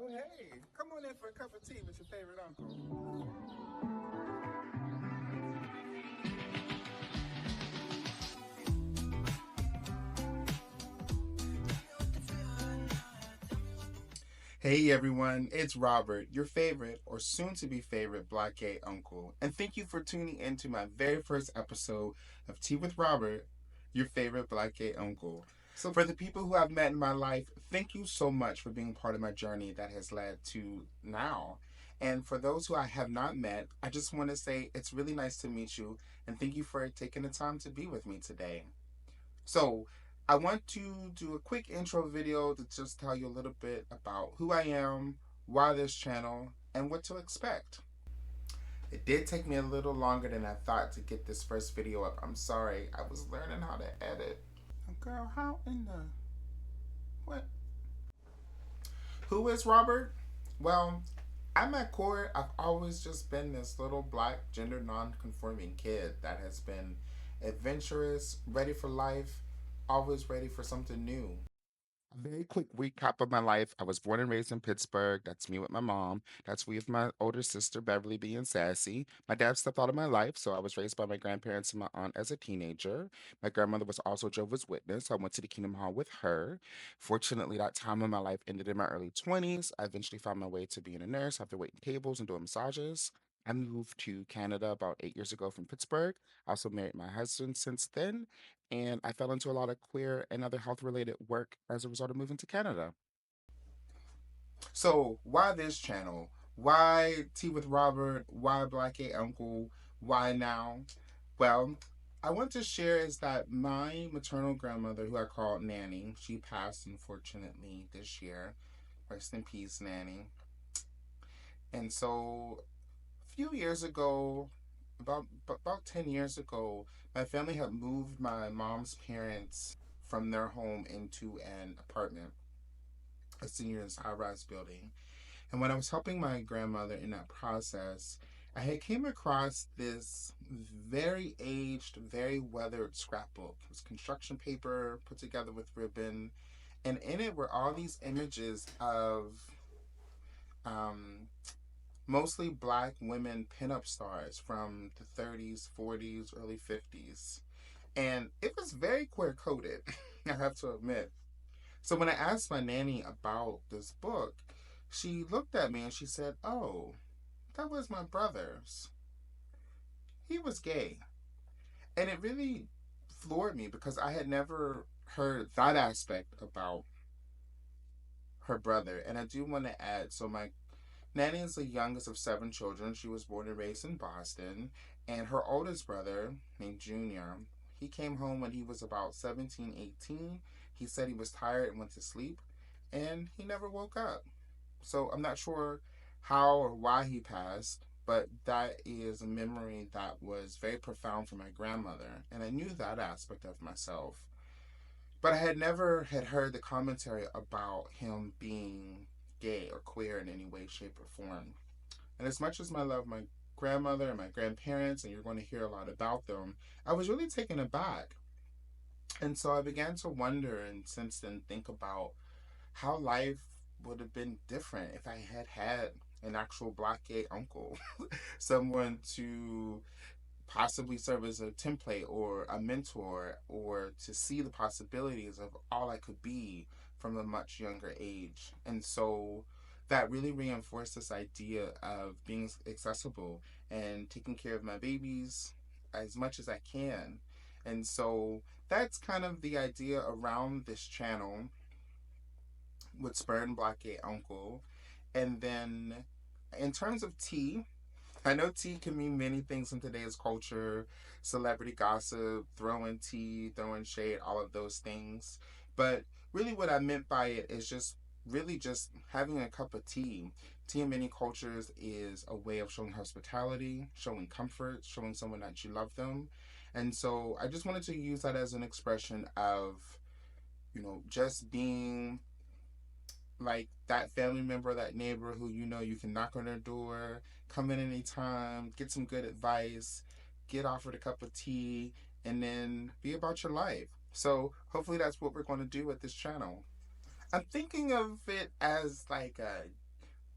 Oh, hey, come on in for a cup of tea with your favorite uncle. Hey everyone, it's Robert, your favorite or soon to be favorite Black Gay Uncle, and thank you for tuning in to my very first episode of Tea with Robert, your favorite Black Gay Uncle. So, for the people who I've met in my life, thank you so much for being part of my journey that has led to now. And for those who I have not met, I just want to say it's really nice to meet you and thank you for taking the time to be with me today. So, I want to do a quick intro video to just tell you a little bit about who I am, why this channel, and what to expect. It did take me a little longer than I thought to get this first video up. I'm sorry, I was learning how to edit. Girl, how in the... what? Who is Robert? Well, at my core, I've always just been this little black, gender non-conforming kid that has been adventurous, ready for life, always ready for something new. A very quick recap of my life. I was born and raised in Pittsburgh. That's me with my mom. That's me with my older sister, Beverly, being sassy. My dad stepped out of my life, so I was raised by my grandparents and my aunt as a teenager. My grandmother was also Jehovah's Witness, so I went to the Kingdom Hall with her. Fortunately, that time in my life ended in my early 20s. I eventually found my way to being a nurse after waiting tables and doing massages. I moved to Canada about 8 years ago from Pittsburgh. I also married my husband since then, and I fell into a lot of queer and other health related work as a result of moving to Canada. So, why this channel? Why Tea with Robert? Why Black Gay Uncle? Why now? Well, I want to share is that my maternal grandmother, who I called Nanny, she passed unfortunately this year. Rest in peace, Nanny. And so, a few years ago, about 10 years ago, my family had moved my mom's parents from their home into an apartment, a senior's high-rise building. And when I was helping my grandmother in that process, I had came across this very aged, very weathered scrapbook. It was construction paper put together with ribbon, and in it were all these images of um, mostly black women pinup stars from the 30s, 40s, early 50s. And it was very queer coded, I have to admit. So when I asked my nanny about this book, she looked at me and she said, "Oh, that was my brother's. He was gay." And it really floored me because I had never heard that aspect about her brother. And I do want to add, so my Nanny is the youngest of seven children. She was born and raised in Boston. And her oldest brother, named Junior, he came home when he was about 17, 18. He said he was tired and went to sleep, and he never woke up. So I'm not sure how or why he passed, but that is a memory that was very profound for my grandmother. And I knew that aspect of myself. But I had never had heard the commentary about him being gay or queer in any way, shape, or form. And as much as I love my grandmother and my grandparents, and you're going to hear a lot about them, I was really taken aback. And so I began to wonder and since then think about how life would have been different if I had had an actual black gay uncle, someone to possibly serve as a template or a mentor or to see the possibilities of all I could be from a much younger age. And so that really reinforced this idea of being accessible and taking care of my babies as much as I can. And so that's kind of the idea around this channel with Spur and Black Gay Uncle. And then in terms of tea, I know tea can mean many things in today's culture, celebrity gossip, throwing tea, throwing shade, all of those things. But really, what I meant by it is just really just having a cup of tea. Tea in many cultures is a way of showing hospitality, showing comfort, showing someone that you love them. And so I just wanted to use that as an expression of, just being like that family member, that neighbor who you can knock on their door, come in anytime, get some good advice, get offered a cup of tea, and then be about your life. So hopefully that's what we're going to do with this channel. I'm thinking of it as like a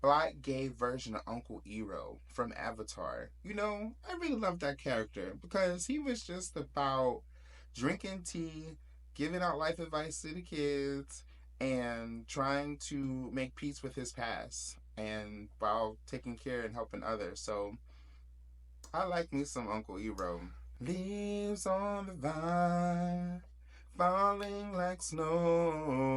black gay version of Uncle Ero from Avatar. You know, I really love that character because he was just about drinking tea, giving out life advice to the kids, and trying to make peace with his past and while taking care and helping others. So I like me some Uncle Ero. Leaves on the vine, falling like snow.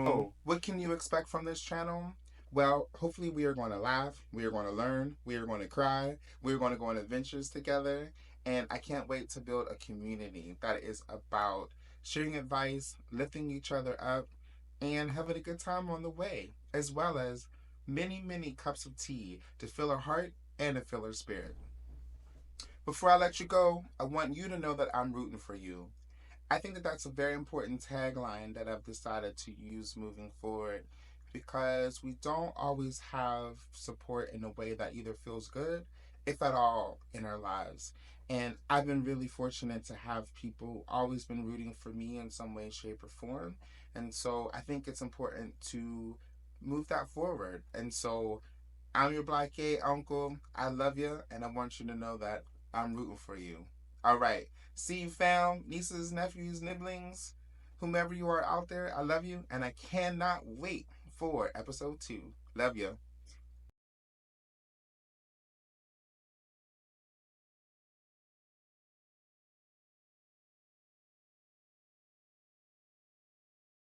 Oh, what can you expect from this channel? Well, hopefully we are going to laugh, we are going to learn, we are going to cry, we're going to go on adventures together, and I can't wait to build a community that is about sharing advice, lifting each other up, and having a good time on the way, as well as many, many cups of tea to fill our heart and to fill our spirit. Before I let you go, I want you to know that I'm rooting for you. I think that that's a very important tagline that I've decided to use moving forward because we don't always have support in a way that either feels good, if at all, in our lives. And I've been really fortunate to have people always been rooting for me in some way, shape, or form. And so I think it's important to move that forward. And so I'm your black gay uncle. I love you, and I want you to know that I'm rooting for you. All right. See you, fam, nieces, nephews, nibblings, whomever you are out there. I love you, and I cannot wait for episode 2. Love you.